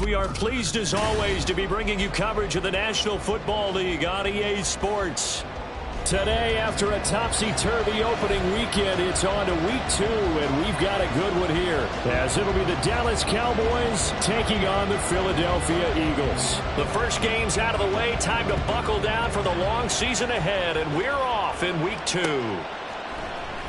we are pleased as always to be bringing you coverage of the National Football League on EA Sports. Today, after a topsy-turvy opening weekend, it's on to week 2, and we've got a good one here, as it'll be the Dallas Cowboys taking on the Philadelphia Eagles. The first game's out of the way, time to buckle down for the long season ahead, and we're off in week 2.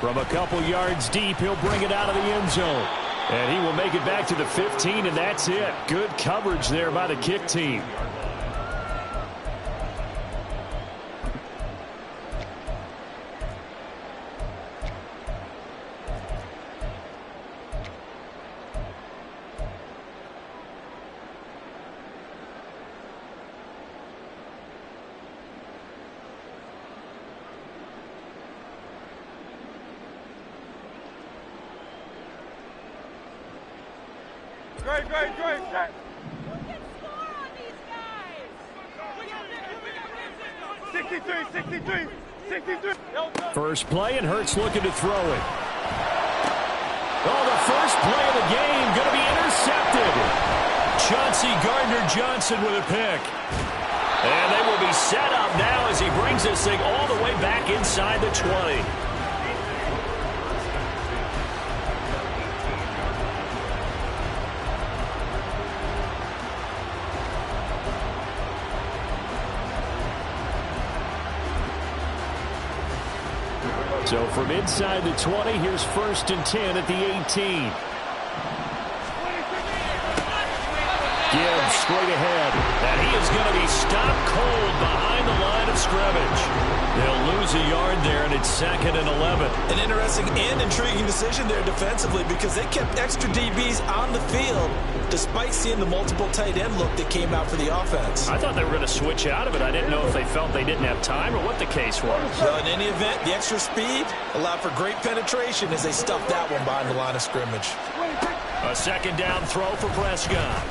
From a couple yards deep, he'll bring it out of the end zone. And he will make it back to the 15, and that's it. Good coverage there by the kick team. Great. Who can score on these guys? 63. First play, and Hurts looking to throw it. Oh, the first play of the game going to be intercepted. Chauncey Gardner-Johnson with a pick. And they will be set up now as he brings this thing all the way back inside the 20. So from inside the 20, here's 1st and 10 at the 18. Gibbs straight ahead. And he is going to be stopped cold behind the line of scrimmage. They'll lose a yard there, and it's 2nd and 11. An interesting and intriguing decision there defensively because they kept extra DBs on the field despite seeing the multiple tight end look that came out for the offense. I thought they were going to switch out of it. I didn't know if they felt they didn't have time or what the case was. Well, in any event, the extra speed allowed for great penetration as they stuffed that one behind the line of scrimmage. A 2nd down throw for Prescott.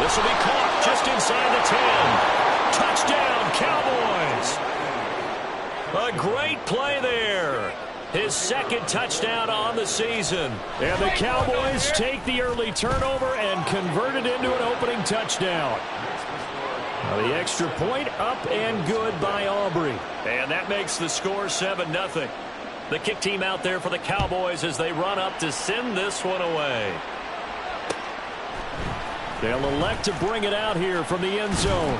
This will be caught just inside the 10. Touchdown, Cowboys. A great play there. His 2nd touchdown on the season. And the Cowboys take the early turnover and convert it into an opening touchdown. Now the extra point up and good by Aubrey. And that makes the score 7-0. The kick team out there for the Cowboys as they run up to send this one away. They'll elect to bring it out here from the end zone.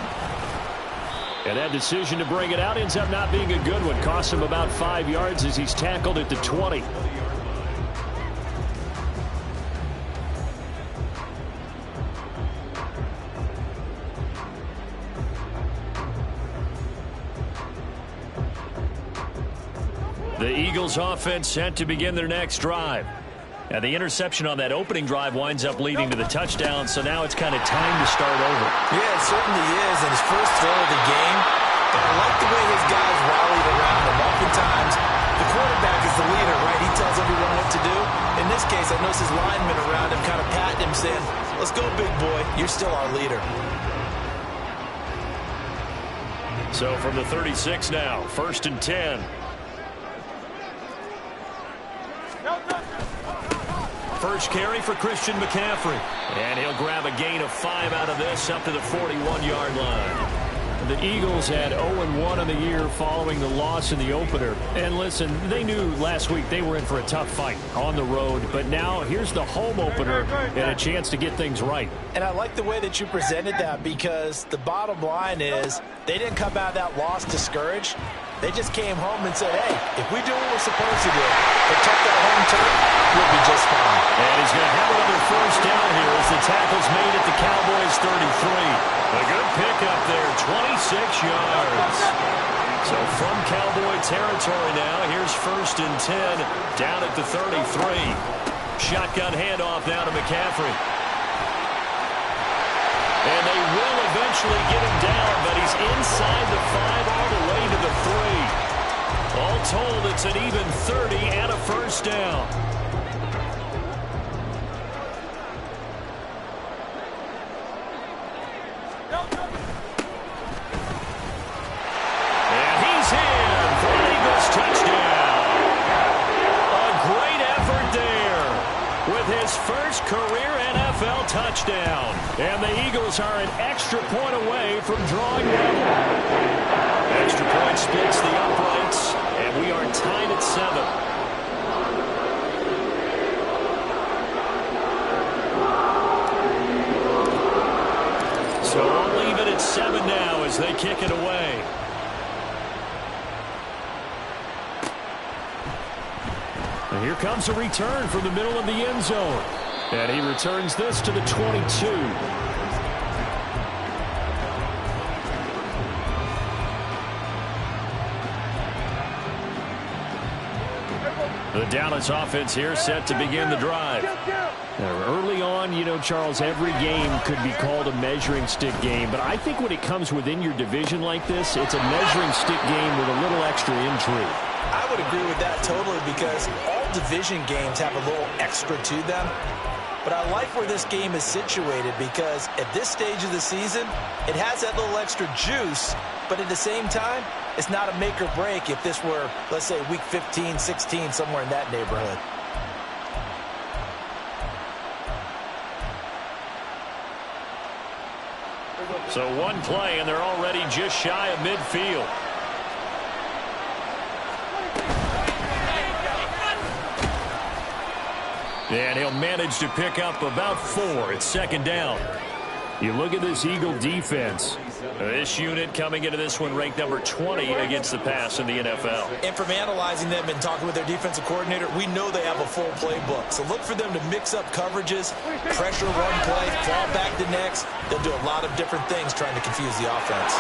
And that decision to bring it out ends up not being a good one. Costs him about 5 yards as he's tackled at the 20. The Eagles offense set to begin their next drive. And the interception on that opening drive winds up leading to the touchdown, so now it's kind of time to start over. Yeah, it certainly is, and his first throw of the game. But I like the way his guys rallied around him. Oftentimes, the quarterback is the leader, right? He tells everyone what to do. In this case, I noticed his linemen around him kind of patting him, saying, "Let's go, big boy. You're still our leader." So from the 36 now, 1st and 10. First carry for Christian McCaffrey. And he'll grab a gain of 5 out of this up to the 41-yard line. The Eagles had 0-1 in the year following the loss in the opener. And listen, they knew last week they were in for a tough fight on the road. But now here's the home opener and a chance to get things right. And I like the way that you presented that because the bottom line is they didn't come out of that loss discouraged. They just came home and said, hey, if we do what we're supposed to do, protect our home turf, we'll be just fine. And he's going to have another 1st down here as the tackle's made at the Cowboys' 33. A good pickup there, 26 yards. So from Cowboy territory now, here's 1st and 10 down at the 33. Shotgun handoff now to McCaffrey. And they will eventually get him down, but he's inside the 5 all the way to the 3. All told, it's an even 30 and a 1st down. And he's in for an Eagles touchdown. A great effort there with his first career NFL touchdown. And the Eagles are an extra point away from drawing level. Extra point splits the uprights, and we are tied at 7. So we'll leave it at 7 now as they kick it away. And here comes a return from the middle of the end zone. And he returns this to the 22. The Dallas offense here set to begin the drive. Now, early on, you know, Charles, every game could be called a measuring stick game. But I think when it comes within your division like this, it's a measuring stick game with a little extra intrigue. I would agree with that totally because all division games have a little extra to them. But I like where this game is situated because at this stage of the season, it has that little extra juice. But at the same time, it's not a make or break if this were, let's say, week 15, 16, somewhere in that neighborhood. So one play, and they're already just shy of midfield. And he'll manage to pick up about 4. It's second down. You look at this Eagle defense. This unit coming into this one ranked number 20 against the pass in the NFL. And from analyzing them and talking with their defensive coordinator, we know they have a full playbook. So look for them to mix up coverages, pressure one play, fall back the next. They'll do a lot of different things trying to confuse the offense.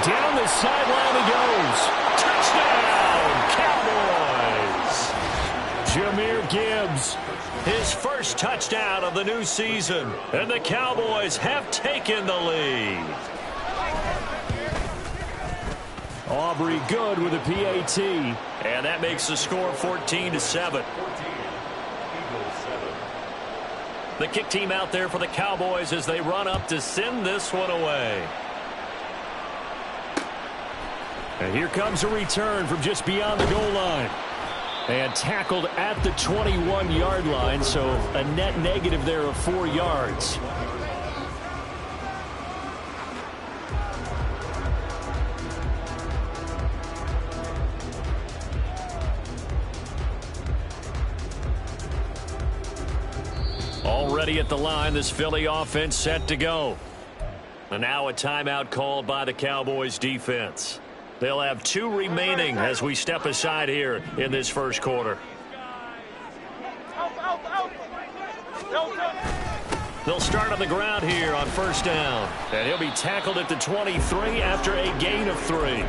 Down the sideline he goes. Touchdown, Cowboys. Jahmyr Gibbs, his first touchdown of the new season. And the Cowboys have taken the lead. Aubrey good with a PAT. And that makes the score 14-7. The kick team out there for the Cowboys as they run up to send this one away. And here comes a return from just beyond the goal line. And tackled at the 21-yard line, so a net negative there of 4 yards. Already at the line, this Philly offense set to go. And now a timeout called by the Cowboys defense. They'll have 2 remaining as we step aside here in this first quarter. They'll start on the ground here on first down. And he'll be tackled at the 23 after a gain of 3.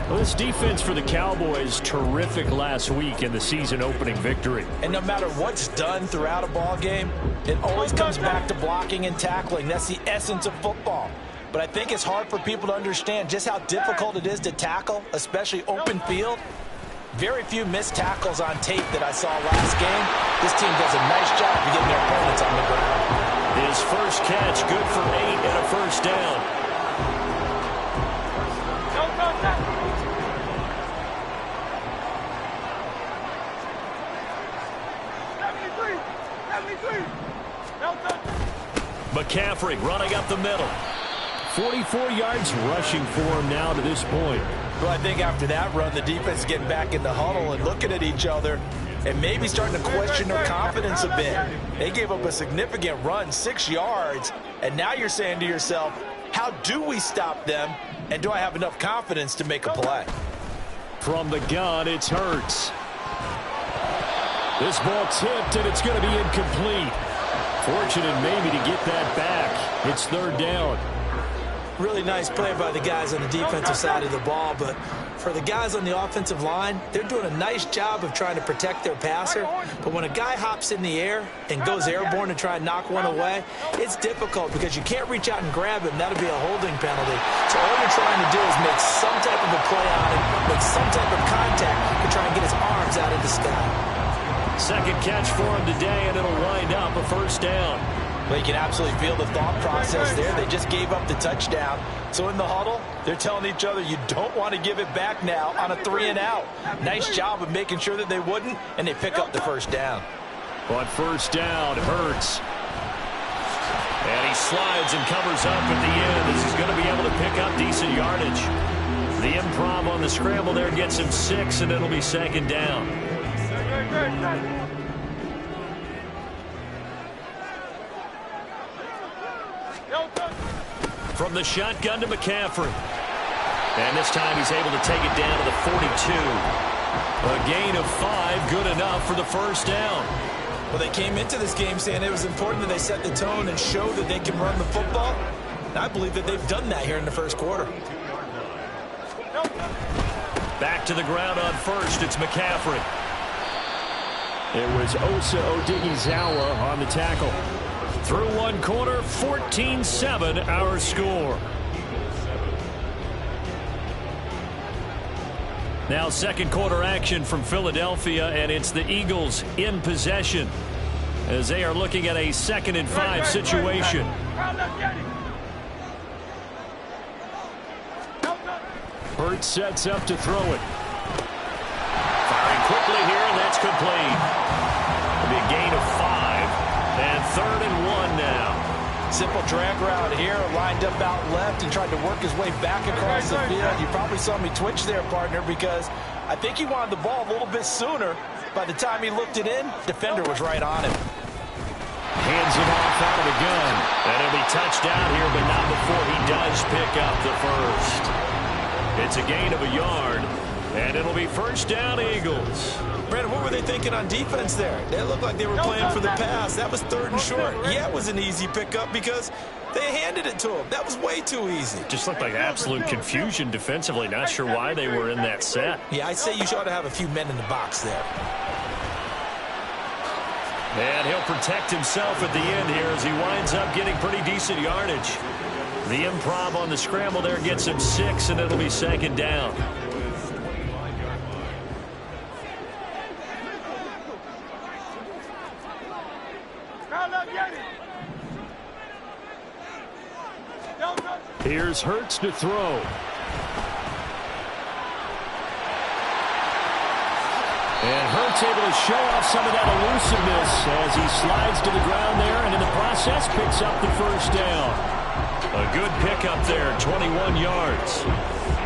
Well, this defense for the Cowboys, terrific last week in the season-opening victory. And no matter what's done throughout a ball game, it always comes back to blocking and tackling. That's the essence of football. But I think it's hard for people to understand just how difficult it is to tackle, especially open field. Very few missed tackles on tape that I saw last game. This team does a nice job of getting their opponents on the ground. His first catch, good for 8 and a first down. McCaffrey running up the middle. 44 yards rushing for him now to this point. Well, I think after that run, the defense is getting back in the huddle and looking at each other and maybe starting to question their confidence a bit. They gave up a significant run, 6 yards, and now you're saying to yourself, how do we stop them, and do I have enough confidence to make a play? From the gun, it's Hurts. This ball tipped, and it's going to be incomplete. Fortunate maybe to get that back. It's third down. Really nice play by the guys on the defensive side of the ball, but for the guys on the offensive line, they're doing a nice job of trying to protect their passer. But when a guy hops in the air and goes airborne to try and knock one away, it's difficult because you can't reach out and grab him. That'll be a holding penalty. So all you're trying to do is make some type of a play on him, make some type of contact to try and get his arms out of the sky. Second catch for him today, and it'll wind up a first down. Well, you can absolutely feel the thought process there. They just gave up the touchdown. So in the huddle, they're telling each other, you don't want to give it back now on a 3-and-out. Nice job of making sure that they wouldn't, and they pick up the first down. On first down, Hurts. And he slides and covers up at the end as he's going to be able to pick up decent yardage. The improv on the scramble there gets him 6, and it'll be second down. From the shotgun to McCaffrey. And this time he's able to take it down to the 42. A gain of 5, good enough for the first down. Well, they came into this game saying it was important that they set the tone and show that they can run the football. And I believe that they've done that here in the first quarter. Back to the ground on first, it's McCaffrey. It was Osa Odighizuwa on the tackle. Through one quarter, 14-7 our score. Now second quarter action from Philadelphia, and it's the Eagles in possession as they are looking at a 2nd and 5 situation. Hurts sets up to throw it. Firing quickly here, and that's complete. It'll be a gain of 5, and 3rd and 1 now. Simple drag route here, lined up out left and tried to work his way back across the field. You probably saw me twitch there, partner, because I think he wanted the ball a little bit sooner. By the time he looked it in, defender was right on him. Hands him off out of the gun. And he'll be touched out here, but not before he does pick up the first. It's a gain of a yard, and it'll be first down, Eagles. Brandon, what were they thinking on defense there? They looked like they were playing for the pass. That was 3rd and short. Yeah, it was an easy pickup because they handed it to him. That was way too easy. Just looked like absolute confusion defensively. Not sure why they were in that set. Yeah, I'd say you ought to have a few men in the box there. And he'll protect himself at the end here as he winds up getting pretty decent yardage. The improv on the scramble there gets him 6, and it'll be second down. Here's Hurts to throw. And Hurts able to show off some of that elusiveness as he slides to the ground there, and in the process picks up the first down. A good pickup there, 21 yards.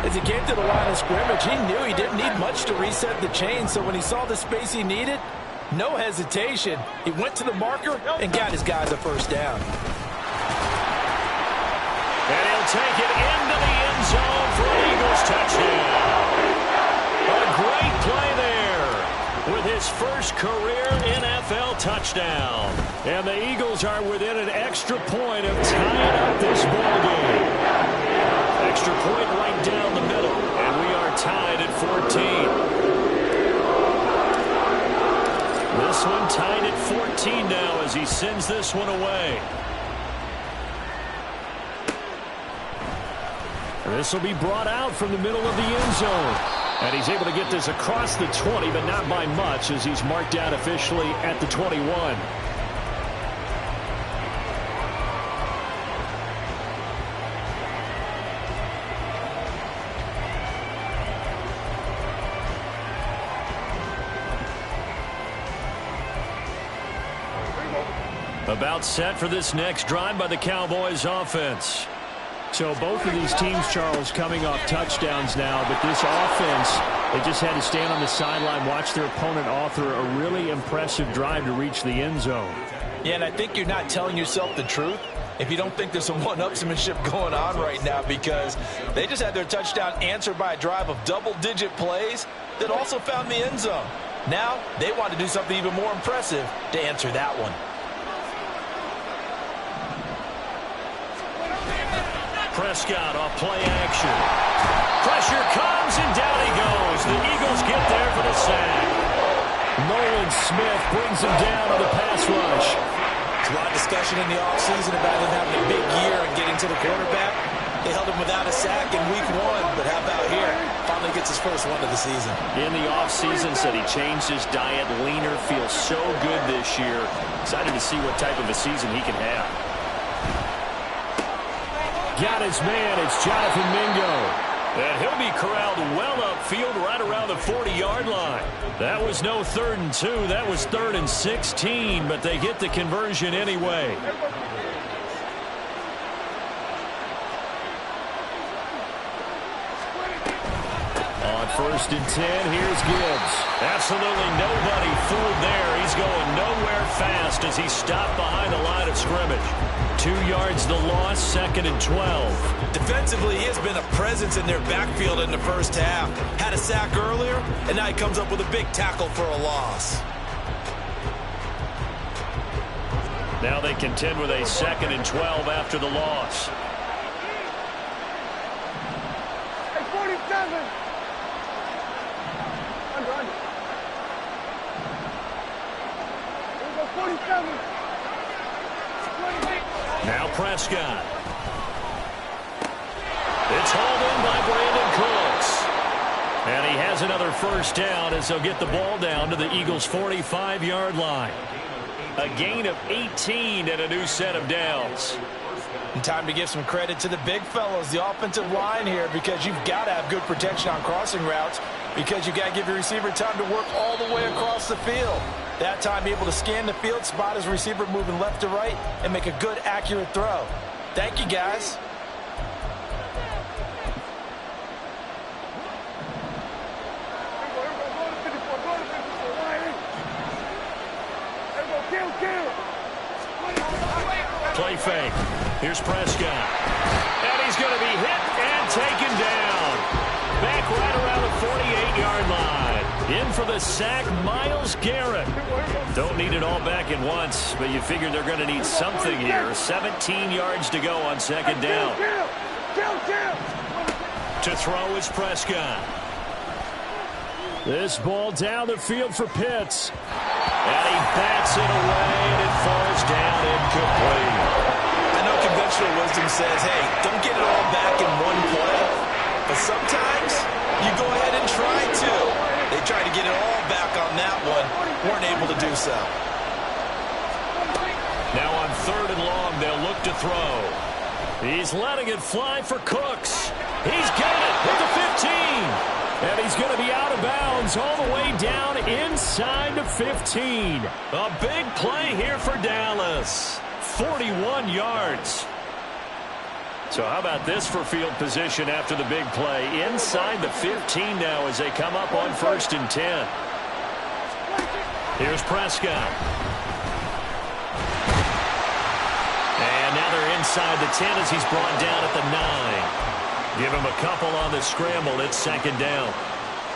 As he came to the line of scrimmage, he knew he didn't need much to reset the chain, so when he saw the space he needed, no hesitation. He went to the marker and got his guys a first down. And he'll take it into the end zone for an Eagles touchdown. A great play there with his first career NFL touchdown. And the Eagles are within an extra point of tying up this ballgame. Extra point right down the middle, and we are tied at 14. This one tied at 14 now as he sends this one away. This will be brought out from the middle of the end zone. And he's able to get this across the 20, but not by much as he's marked out officially at the 21. About set for this next drive by the Cowboys offense. So both of these teams, Charles, coming off touchdowns now, but this offense, they just had to stand on the sideline, watch their opponent author a really impressive drive to reach the end zone. Yeah, and I think you're not telling yourself the truth if you don't think there's some one-upsmanship going on right now, because they just had their touchdown answered by a drive of double-digit plays that also found the end zone. Now they want to do something even more impressive to answer that one. Prescott off play action. Pressure comes, and down he goes. The Eagles get there for the sack. Nolan Smith brings him down on the pass rush. There's a lot of discussion in the offseason about him having a big year and getting to the quarterback. They held him without a sack in week 1, but how about here? Finally gets his first one of the season. In the offseason, said he changed his diet, leaner, feels so good this year. Excited to see what type of a season he can have. Got his man, it's Jonathan Mingo. And he'll be corralled well upfield right around the 40-yard line. That was no 3rd and 2, that was 3rd and 16, but they get the conversion anyway. 1st and 10. Here's Gibbs. Absolutely nobody fooled there. He's going nowhere fast as he's stopped behind the line of scrimmage. 2 yards the loss, 2nd and 12. Defensively, he has been a presence in their backfield in the first half. Had a sack earlier, and now he comes up with a big tackle for a loss. Now they contend with a 2nd and 12 after the loss. Now Prescott. It's hauled in by Brandon Cooks. And he has another 1st down as they'll get the ball down to the Eagles' 45-yard line. A gain of 18 and a new set of downs. And time to give some credit to the big fellows, the offensive line here, because you've got to have good protection on crossing routes, because you've got to give your receiver time to work all the way across the field. That time able to scan the field, spot his receiver moving left to right, and make a good, accurate throw. Thank you, guys. Play fake. Here's Prescott. And he's going to be hit and taken down. Back right around the 48-yard line. In for the sack, Myles Garrett. Don't need it all back at once, but you figure they're going to need something here. 17 yards to go on 2nd down. To throw is Prescott. This ball down the field for Pitts. And he bats it away, and it falls down incomplete. I know conventional wisdom says, hey, don't get it all back in one play. But sometimes you go ahead and try to. They tried to get it all back on that one. Weren't able to do so. Now on 3rd and long, they'll look to throw. He's letting it fly for Cooks. He's got it at the 15. And he's going to be out of bounds all the way down inside the 15. A big play here for Dallas. 41 yards. So how about this for field position after the big play? Inside the 15 now as they come up on 1st and 10. Here's Prescott. And now they're inside the 10 as he's brought down at the 9. Give him a couple on the scramble. It's 2nd down.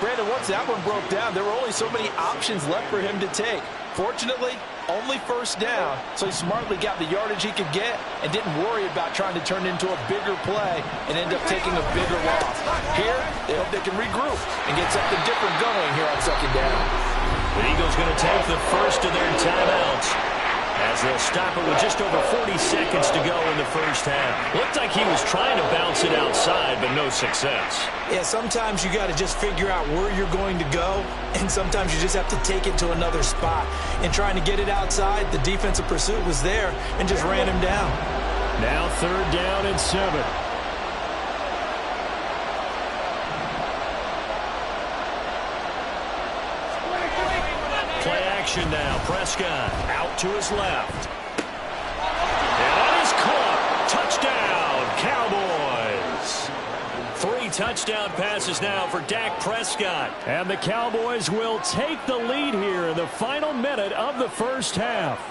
Brandon, once that one broke down, there were only so many options left for him to take. Fortunately, only 1st down, so he smartly got the yardage he could get and didn't worry about trying to turn it into a bigger play and end up taking a bigger loss. Here, they hope they can regroup and get something different going here on 2nd down. The Eagles going to take the first of their timeouts as they'll stop it with just over 40 seconds to go in the 1st half. Looked like he was trying to bounce it outside, but no success. Yeah, sometimes you got to just figure out where you're going to go, and sometimes you just have to take it to another spot. And trying to get it outside, the defensive pursuit was there and just ran him down. Now 3rd down and 7. Play action now. Prescott out to his left. And that is caught. Touchdown, Cowboys. 3 touchdown passes now for Dak Prescott. And the Cowboys will take the lead here in the final minute of the 1st half.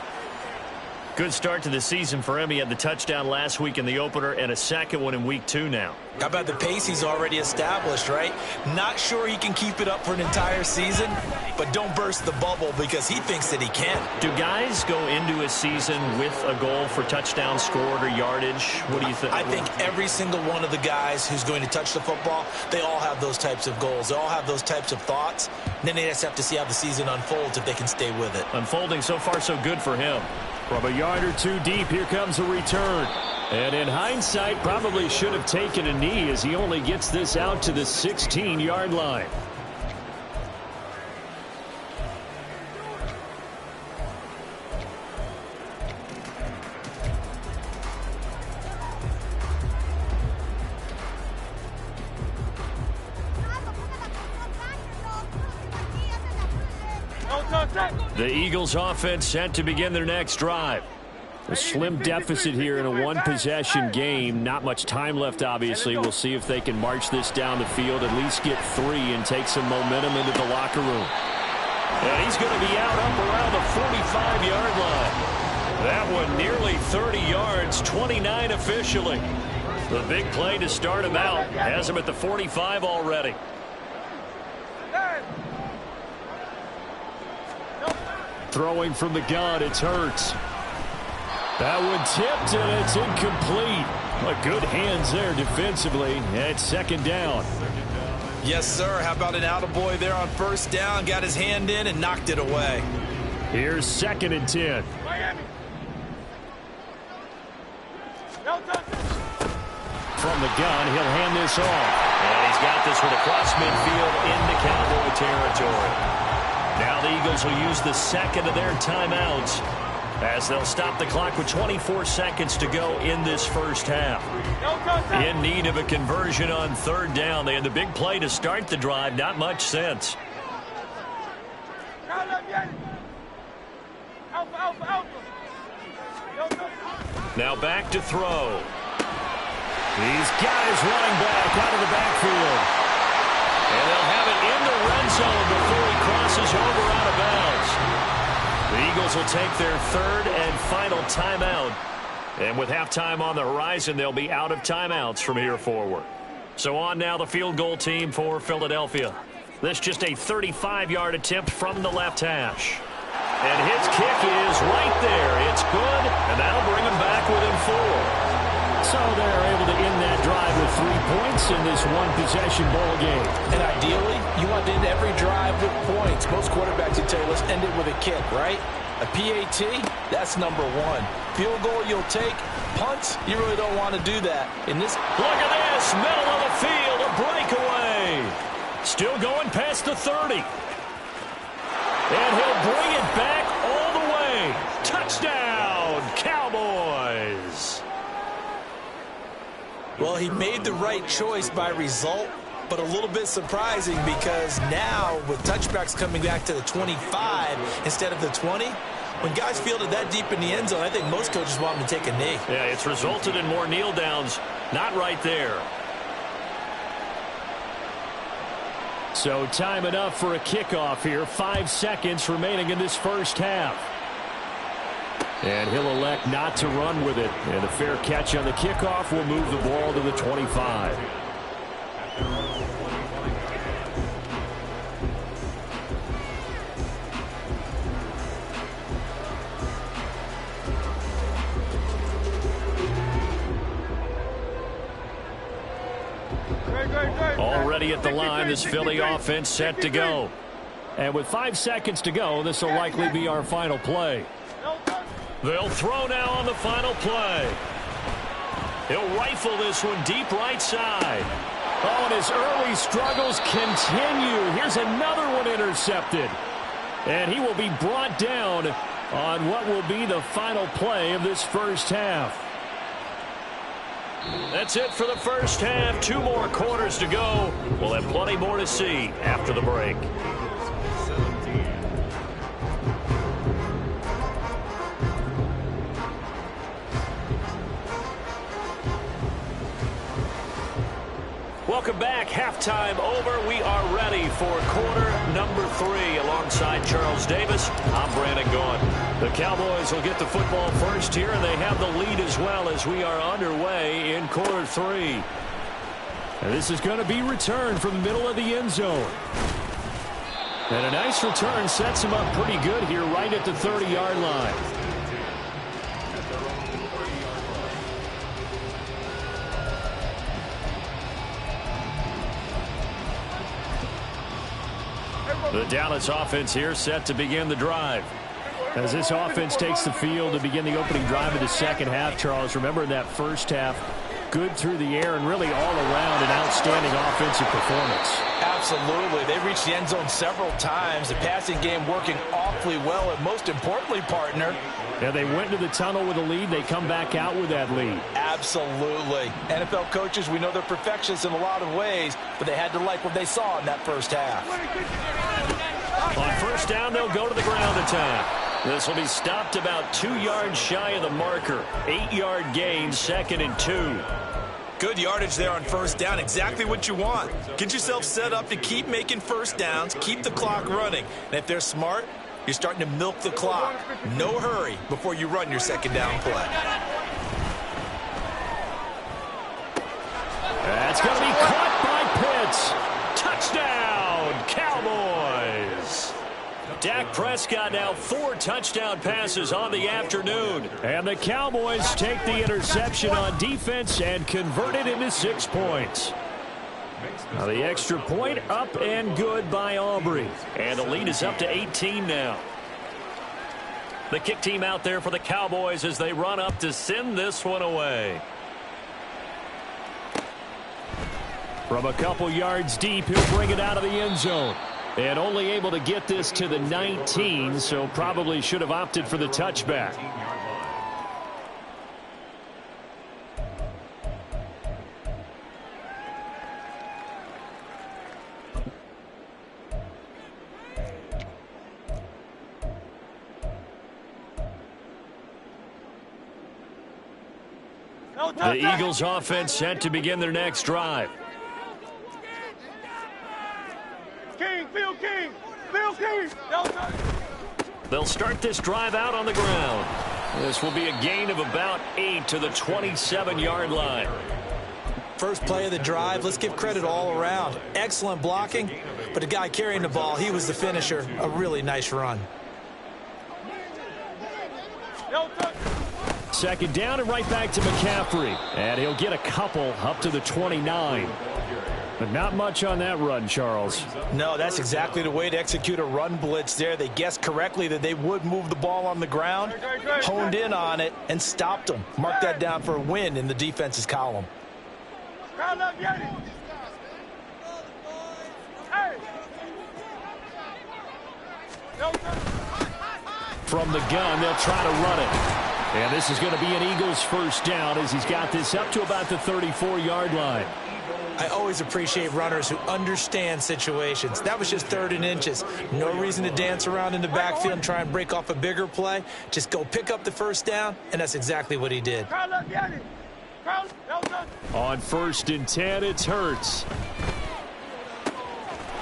Good start to the season for him. He had the touchdown last week in the opener and a 2nd one in week 2 now. How about the pace he's already established, right? Not sure he can keep it up for an entire season, but don't burst the bubble because he thinks that he can. Do guys go into a season with a goal for touchdown scored or yardage? What do you think? I think every single one of the guys who's going to touch the football, they all have those types of goals. They all have those types of thoughts. And then they just have to see how the season unfolds if they can stay with it. Unfolding so far so good for him. From a yard or 2 deep, here comes a return. And in hindsight, probably should have taken a knee as he only gets this out to the 16-yard line. The Eagles offense set to begin their next drive. A slim deficit here in a one-possession game. Not much time left, obviously. We'll see if they can march this down the field, at least get 3 and take some momentum into the locker room. And he's going to be out up around the 45-yard line. That one nearly 30 yards, 29 officially. The big play to start him out has him at the 45 already. Throwing from the gun, it's Hurts. That one tipped, and it's incomplete. But good hands there defensively. And it's second down. Yes, sir. How about an attaboy there on first down? Got his hand in and knocked it away. Here's 2nd and 10. From the gun, he'll hand this off. And he's got this one across midfield into Cowboy territory. Now the Eagles will use the second of their timeouts as they'll stop the clock with 24 seconds to go in this first half. In need of a conversion on third down. They had the big play to start the drive. Not much sense. Now back to throw. He's got his running back out of the backfield. And they'll have it in the red zone before he crosses over out of bounds. The Eagles will take their third and final timeout. And with halftime on the horizon, they'll be out of timeouts from here forward. So on now the field goal team for Philadelphia. This just a 35-yard attempt from the left hash. And his kick is right there. It's good, and that'll bring him back within 4. So they're able to end that drive with 3 points in this one-possession ball game. And ideally, you want to end every drive with points. Most quarterbacks would tell you, let's end it with a kick, right? A PAT, that's number 1. Field goal you'll take. Punts, you really don't want to do that. In this, look at this, middle of the field, a breakaway. Still going past the 30. And he'll bring it back all the way. Touchdown, Cowboys. well, he made the right choice by result, but a little bit surprising because now with touchbacks coming back to the 25 instead of the 20, when guys fielded that deep in the end zone, I think most coaches want them to take a knee. Yeah, it's resulted in more kneel downs. Not right there. So time enough for a kickoff here. 5 seconds remaining in this first half. And he'll elect not to run with it. And a fair catch on the kickoff will move the ball to the 25. Already at the line, this Philly offense set to go. And with 5 seconds to go, this will likely be our final play. They'll throw now on the final play. He'll rifle this one deep right side. Oh, and his early struggles continue. Here's another one intercepted. And he will be brought down on what will be the final play of this first half. That's it for the first half. 2 more quarters to go. We'll have plenty more to see after the break. Welcome back. Halftime over. We are ready for quarter number 3 alongside Charles Davis. I'm Brandon Gaughan. The Cowboys will get the football first here, and they have the lead as well as we are underway in quarter 3. And this is going to be returned from the middle of the end zone. And a nice return sets him up pretty good here right at the 30-yard line. The Dallas offense here set to begin the drive. As this offense takes the field to begin the opening drive of the second half, Charles, remember that first half, good through the air and really all around an outstanding offensive performance. Absolutely. They reached the end zone several times. The passing game working awfully well, and most importantly, partner, yeah, they went to the tunnel with a lead. They come back out with that lead. Absolutely. NFL coaches, we know they're perfectionists in a lot of ways, but they had to like what they saw in that first half. On first down, they'll go to the ground attack. This will be stopped about 2 yards shy of the marker. 8-yard gain, 2nd and 2. Good yardage there on first down. Exactly what you want. Get yourself set up to keep making first downs, keep the clock running. And if they're smart, you're starting to milk the clock. No hurry before you run your second down play. That's going to be caught by Pitts. Touchdown, Cowboys. Dak Prescott now 4 touchdown passes on the afternoon. And the Cowboys take the interception on defense and convert it into 6 points. Now the extra point up and good by Aubrey. And the lead is up to 18 now. The kick team out there for the Cowboys as they run up to send this one away. From a couple yards deep, he'll bring it out of the end zone. And only able to get this to the 19, so probably should have opted for the touchback. The Eagles offense set to begin their next drive. They'll start this drive out on the ground. This will be a gain of about 8 to the 27-yard line. First play of the drive, let's give credit all around. Excellent blocking, but the guy carrying the ball, he was the finisher. A really nice run. Second down and right back to McCaffrey. And he'll get a couple up to the 29. But not much on that run, Charles. No, that's exactly the way to execute a run blitz there. They guessed correctly that they would move the ball on the ground, honed in on it, and stopped them. Mark that down for a win in the defense's column. From the gun, they'll try to run it. And this is going to be an Eagles first down as he's got this up to about the 34-yard line. I always appreciate runners who understand situations. That was just 3rd and inches. No reason to dance around in the backfield and try and break off a bigger play. Just go pick up the first down, and that's exactly what he did. On 1st and 10, it's Hurts.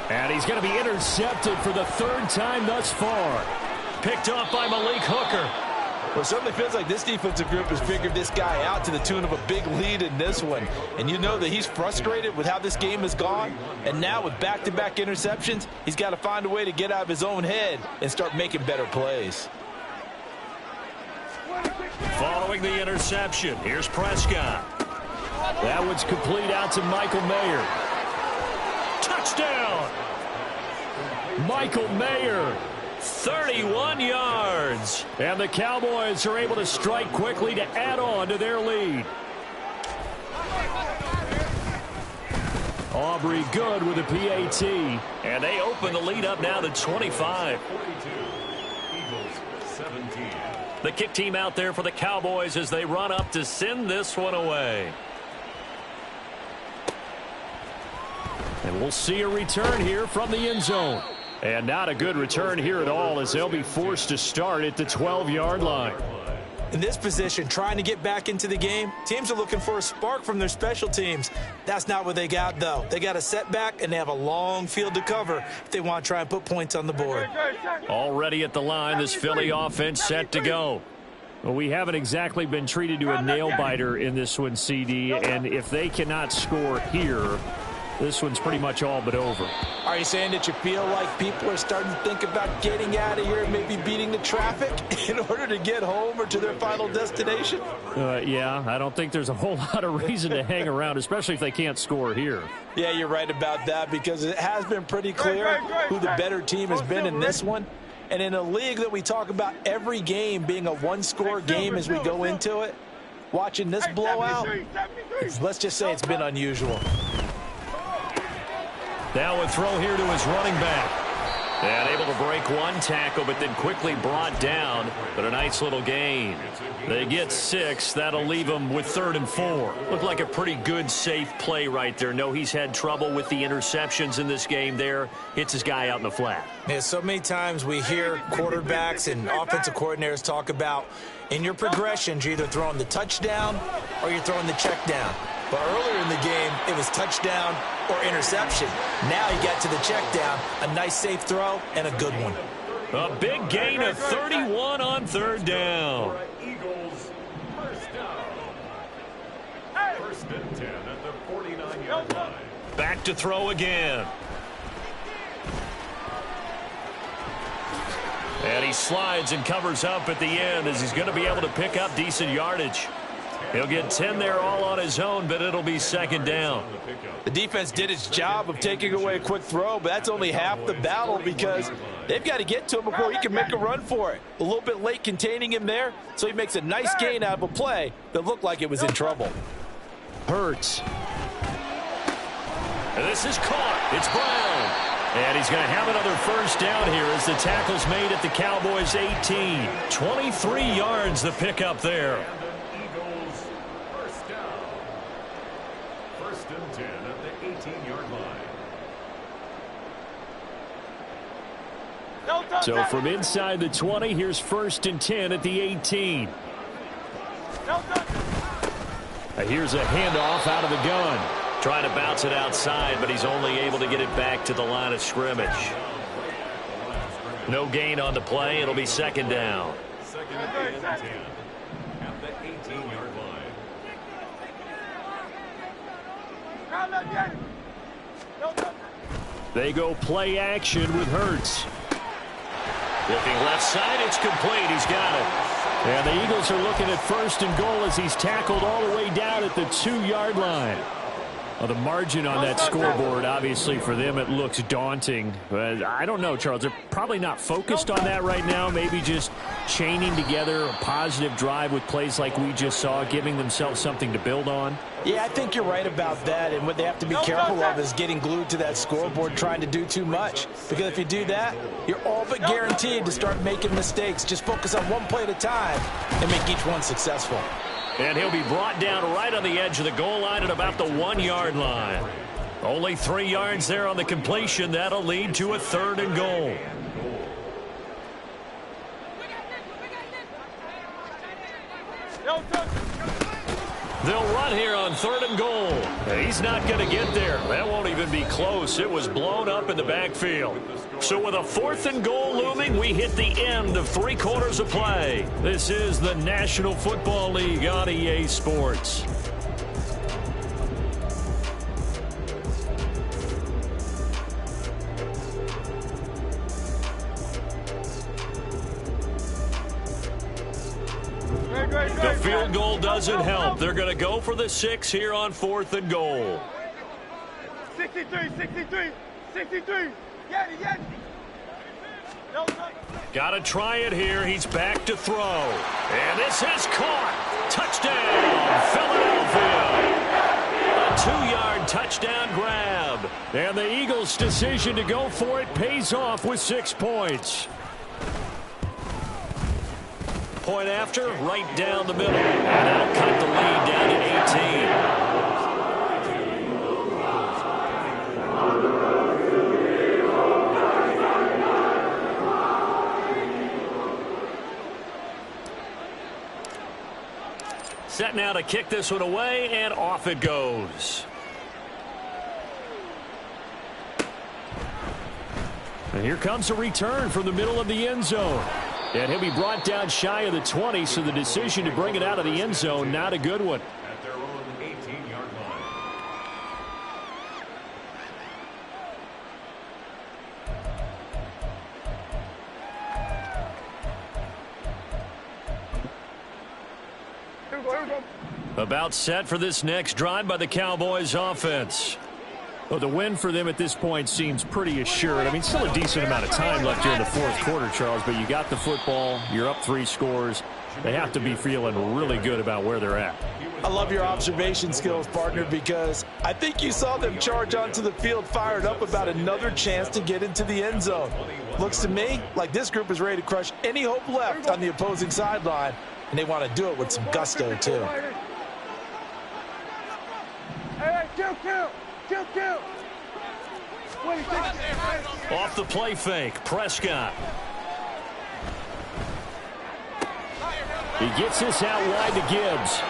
And he's going to be intercepted for the 3rd time thus far. Picked off by Malik Hooker. Well, it certainly feels like this defensive group has figured this guy out to the tune of a big lead in this one. And you know that he's frustrated with how this game has gone. And now with back-to-back interceptions, he's got to find a way to get out of his own head and start making better plays. Following the interception, here's Prescott. That one's complete out to Michael Mayer. Touchdown! Michael Mayer. 31 yards. And the Cowboys are able to strike quickly to add on to their lead. Aubrey good with a PAT. And they open the lead up now to 25. The kick team out there for the Cowboys as they run up to send this one away. And we'll see a return here from the end zone. And not a good return here at all as they'll be forced to start at the 12-yard line. In this position, trying to get back into the game, teams are looking for a spark from their special teams. That's not what they got, though. They got a setback, and they have a long field to cover if they want to try and put points on the board. Already at the line, this Philly offense set to go. Well, we haven't exactly been treated to a nail-biter in this one, CD, and if they cannot score here, this one's pretty much all but over. Are you saying that you feel like people are starting to think about getting out of here and maybe beating the traffic in order to get home or to their final destination? Yeah, I don't think there's a whole lot of reason to hang around, especially if they can't score here. Yeah, you're right about that because it has been pretty clear who the better team has been in this one. And in a league that we talk about every game being a one-score game as we go into it, watching this blowout, let's just say it's been unusual. Now a throw here to his running back. And able to break one tackle, but then quickly brought down. But a nice little gain. They get 6. That'll leave them with 3rd and 4. Looked like a pretty good, safe play right there. No, he's had trouble with the interceptions in this game there. Hits his guy out in the flat. Yeah, so many times we hear quarterbacks and offensive coordinators talk about in your progressions, you're either throwing the touchdown or you're throwing the check down. But earlier in the game, it was touchdown or interception. Now you got to the check down, a nice safe throw, and a good one. A big gain of 31 on 3rd down. Eagles, first down. First and 10 at the 49-yard line. Back to throw again. And he slides and covers up at the end as he's going to be able to pick up decent yardage. He'll get 10 there all on his own, but it'll be 2nd down. The defense did its job of taking away a quick throw, but that's only half the battle because they've got to get to him before he can make a run for it. A little bit late containing him there, so he makes a nice gain out of a play that looked like it was in trouble. Hurts. And this is caught. It's Brown. And he's going to have another 1st down here as the tackle's made at the Cowboys' 18. 23 yards the pickup there. So from inside the 20, here's 1st and 10 at the 18. Here's a handoff out of the gun. Trying to bounce it outside, but he's only able to get it back to the line of scrimmage. No gain on the play. It'll be 2nd down. 2nd and 10 at the 18-yard line. They go play action with Hurts. Looking left side, it's complete. He's got it. And the Eagles are looking at 1st and goal as he's tackled all the way down at the 2-yard line. Well, the margin on that scoreboard, obviously for them, it looks daunting. But I don't know, Charles. They're probably not focused on that right now. Maybe just chaining together a positive drive with plays like we just saw, giving themselves something to build on. Yeah, I think you're right about that. And what they have to be careful of is getting glued to that scoreboard, trying to do too much. Because if you do that, you're all but guaranteed to start making mistakes. Just focus on one play at a time and make each one successful. And he'll be brought down right on the edge of the goal line at about the 1-yard line. Only 3 yards there on the completion. That'll lead to a 3rd and goal. They'll run here on 3rd and goal. He's not going to get there. That won't even be close. It was blown up in the backfield. So with a 4th and goal looming, we hit the end of 3 quarters of play. This is the National Football League on EA Sports. The field goal doesn't help. They're going to go for the 6 here on 4th and goal. 63. Got to try it here. He's back to throw. And this is caught. Touchdown, Philadelphia. A 2-yard touchdown grab. And the Eagles' decision to go for it pays off with 6 points. Point after, right down the middle. And that'll cut the lead down to 18. Set now to kick this one away, and off it goes. And here comes a return from the middle of the end zone. And he'll be brought down shy of the 20, so the decision to bring it out of the end zone, not a good one. At their own 18-yard line. About set for this next drive by the Cowboys offense. Well, the win for them at this point seems pretty assured. I mean, still a decent amount of time left here in the 4th quarter, Charles, but you got the football, you're up 3 scores. They have to be feeling really good about where they're at. I love your observation skills, partner, because I think you saw them charge onto the field fired up about another chance to get into the end zone. Looks to me like this group is ready to crush any hope left on the opposing sideline, and they want to do it with some gusto, too. Hey, kill. Off the play fake, Prescott. He gets this out wide to Gibbs.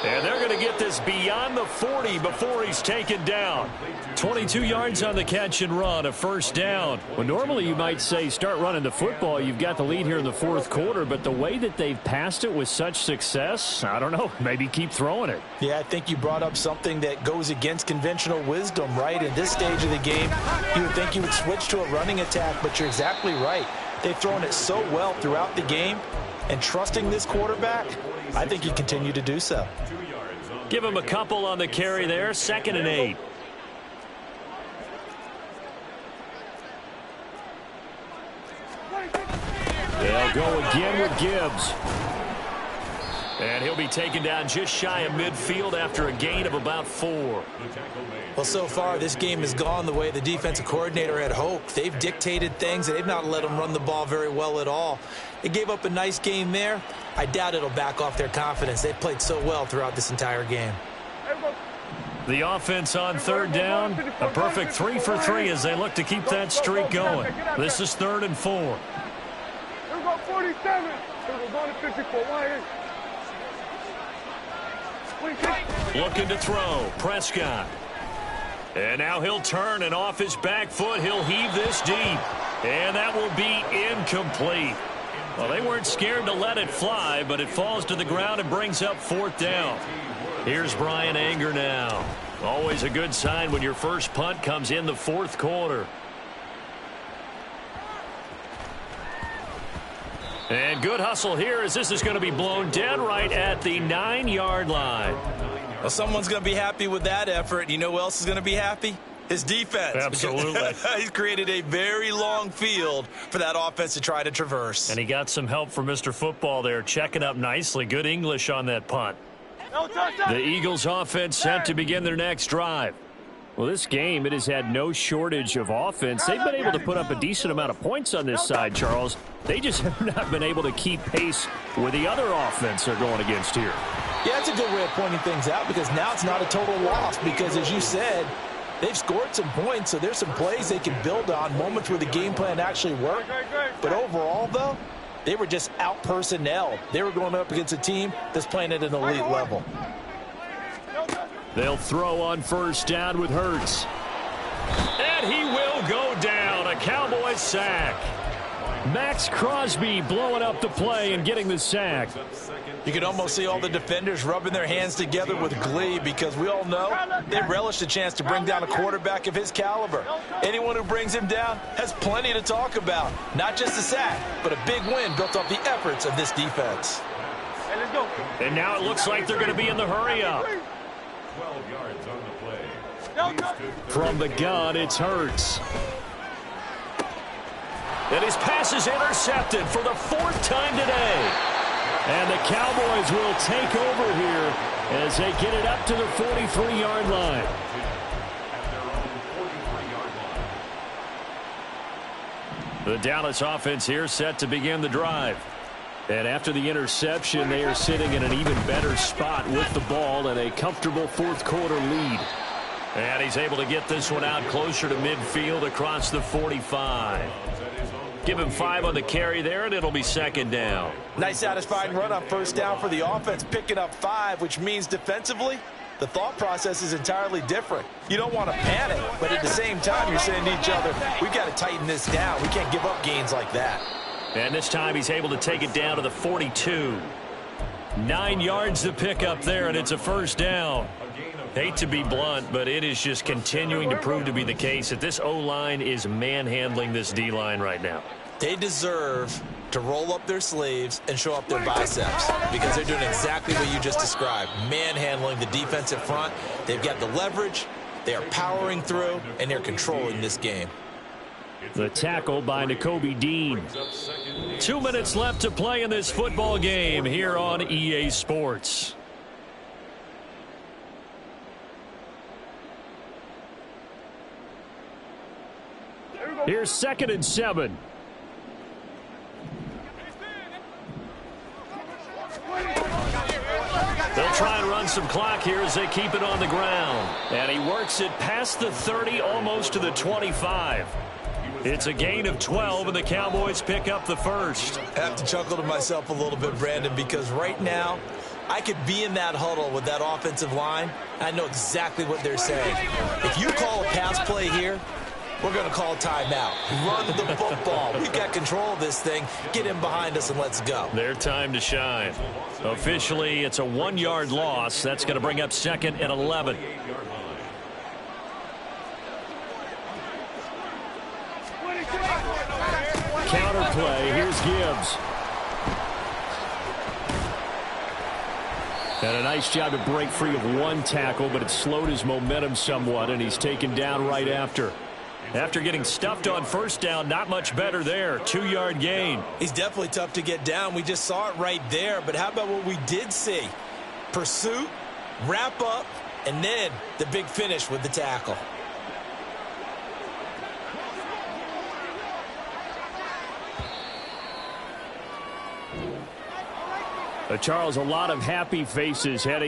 And they're going to get this beyond the 40 before he's taken down. 22 yards on the catch and run, a first down. Well, normally you might say start running the football. You've got the lead here in the fourth quarter, but the way that they've passed it with such success, I don't know, maybe keep throwing it. Yeah, I think you brought up something that goes against conventional wisdom, right? At this stage of the game, you would think you would switch to a running attack, but you're exactly right. They've thrown it so well throughout the game, and trusting this quarterback, I think you continue to do so. Give him a couple on the carry there, 2nd and 8. They'll go again with Gibbs. And he'll be taken down just shy of midfield after a gain of about 4. Well, so far, this game has gone the way the defensive coordinator had hoped. They've dictated things, and they've not let them run the ball very well at all. They gave up a nice game there. I doubt it'll back off their confidence. They've played so well throughout this entire game. The offense on 3rd down, a perfect 3 for 3 as they look to keep that streak going. This is 3rd and 4. Here we go, 47. Here we go, going to 54. Looking to throw, Prescott. And now he'll turn, and off his back foot, he'll heave this deep. And that will be incomplete. Well, they weren't scared to let it fly, but it falls to the ground and brings up 4th down. Here's Brian Anger now. Always a good sign when your first punt comes in the 4th quarter. And good hustle here as this is going to be blown dead right at the 9-yard line. Well, someone's going to be happy with that effort. You know who else is going to be happy? His defense. Absolutely. He's created a very long field for that offense to try to traverse. And he got some help from Mr. Football there, checking up nicely. Good English on that punt. The Eagles offense set to begin their next drive. Well, this game, it has had no shortage of offense. They've been able to put up a decent amount of points on this side, Charles. They just have not been able to keep pace with the other offense they're going against here. Yeah, that's a good way of pointing things out because now it's not a total loss because, as you said, they've scored some points, so there's some plays they can build on, moments where the game plan actually worked. But overall, though, they were just out-personnel. They were going up against a team that's playing at an elite level. They'll throw on 1st down with Hurts. And he will go down. A Cowboys sack. Max Crosby blowing up the play and getting the sack. You can almost see all the defenders rubbing their hands together with glee because we all know they relish the chance to bring down a quarterback of his caliber. Anyone who brings him down has plenty to talk about. Not just a sack, but a big win built off the efforts of this defense. And now it looks like they're going to be in the hurry-up. 12 yards on the play. From the gun, it's Hurts. And his pass is intercepted for the 4th time today. And the Cowboys will take over here as they get it up to the 43-yard line. The Dallas offense here set to begin the drive. And after the interception, they are sitting in an even better spot with the ball and a comfortable 4th quarter lead. And he's able to get this one out closer to midfield across the 45. Give him 5 on the carry there, and it'll be 2nd down. Nice satisfying run on 1st down for the offense, picking up 5, which means defensively, the thought process is entirely different. You don't want to panic, but at the same time, you're saying to each other, we've got to tighten this down. We can't give up gains like that. And this time he's able to take it down to the 42. 9 yards to pick up there, and it's a 1st down. Hate to be blunt, but it is just continuing to prove to be the case that this O-line is manhandling this D-line right now. They deserve to roll up their sleeves and show up their biceps because they're doing exactly what you just described, manhandling the defensive front. They've got the leverage, they are powering through, and they're controlling this game. The tackle by Nakobe Dean. 2 minutes left to play in this football game here on EA Sports. Here's 2nd and 7. They'll try and run some clock here as they keep it on the ground. And he works it past the 30, almost to the 25. It's a gain of 12, and the Cowboys pick up the first. I have to chuckle to myself a little bit, Brandon, because right now I could be in that huddle with that offensive line. I know exactly what they're saying. If you call a pass play here, we're going to call timeout. Run the football. We've got control of this thing. Get in behind us and let's go. Their time to shine. Officially, it's a 1-yard loss. That's going to bring up 2nd and 11. Counter play. Here's Gibbs. And a nice job to break free of one tackle, but it slowed his momentum somewhat, and he's taken down right after. After getting stuffed on first down, not much better there. 2-yard gain. He's definitely tough to get down. We just saw it right there. But how about what we did see? Pursuit, wrap up, and then the big finish with the tackle. Charles, a lot of happy faces heading